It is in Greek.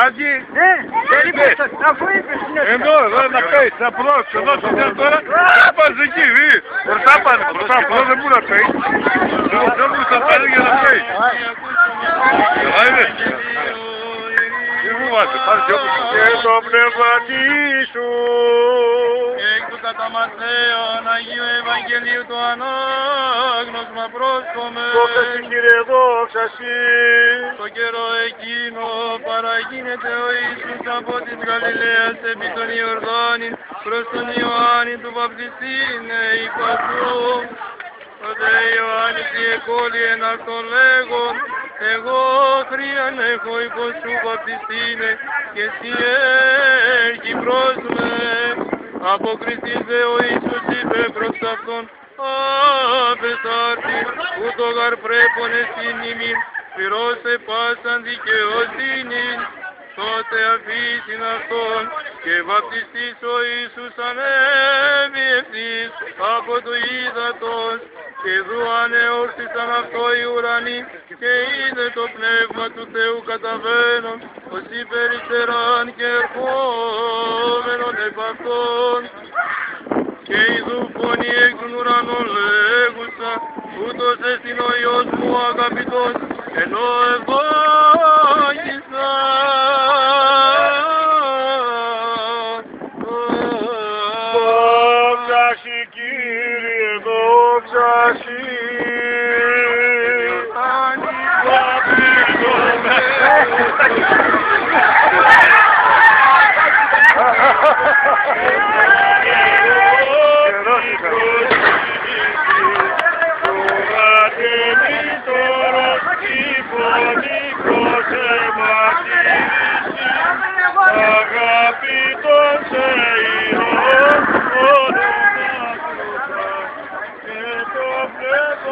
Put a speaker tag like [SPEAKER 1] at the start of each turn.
[SPEAKER 1] Τάκη.
[SPEAKER 2] Ναι, δεν είπες, αφού είπες είναι.
[SPEAKER 1] Εδώ να πέεις, να προδώσεις, εδώ στο τέλος τώρα, θα πας εκεί, μπροστά πάνε, μπροστά, εδώ δεν μπορεί να πέεις. Δεν μπορεί να πάνε για να πέεις. Άιντε. Τι μου βάζετε, πάνε και όπως.
[SPEAKER 2] Και το πνεύμα σου.
[SPEAKER 3] Και εκ του κατά Ματθαίον Αγίου Ευαγγελίου του ανάγνωσμα πρόσκομε.
[SPEAKER 2] Δόξα Συ Κύριε, δόξα Συ.
[SPEAKER 3] Στο καιρό εκείνο παραγίνεται ο Ιησούς από της Γαλιλαίας επί τον Ιορδάνη προς τον Ιωάννη του βαπτιστήν υπ' αυτού. Τότε Ιωάννης διεκόλλει εν αυτόν λέγον, εγώ χρίαν έχω υπό σου βαπτιστήνε και εσύ έρχει προς με. Αποκριθείς δε ο Ιησούς είπε προς αυτόν, απεστάρτη, ούτω γαρ πρέπον εστιν ημίν, πληρώσε πάσαν δικαιοσύνην. Τότε αφήσιν αυτόν και βαπτιστής ο Ιησούς ανέβη ευθύς από το ύδατος και δου ανεόρθησαν αυτό οι ουρανοί και είδε το πνεύμα του Θεού καταβαίνον ως υπεριστεράν και ερχόμενον επ' αυτόν. Και ειδού φωνή εκ των ουρανών λέγουσα, ούτως εστιν ο Υιός μου ο αγαπητός, ενώ ευάγγισα.
[SPEAKER 2] Δόξα Συ Κύριε, δόξα Συ. Αγαπητός Θεός, και το πνεύμα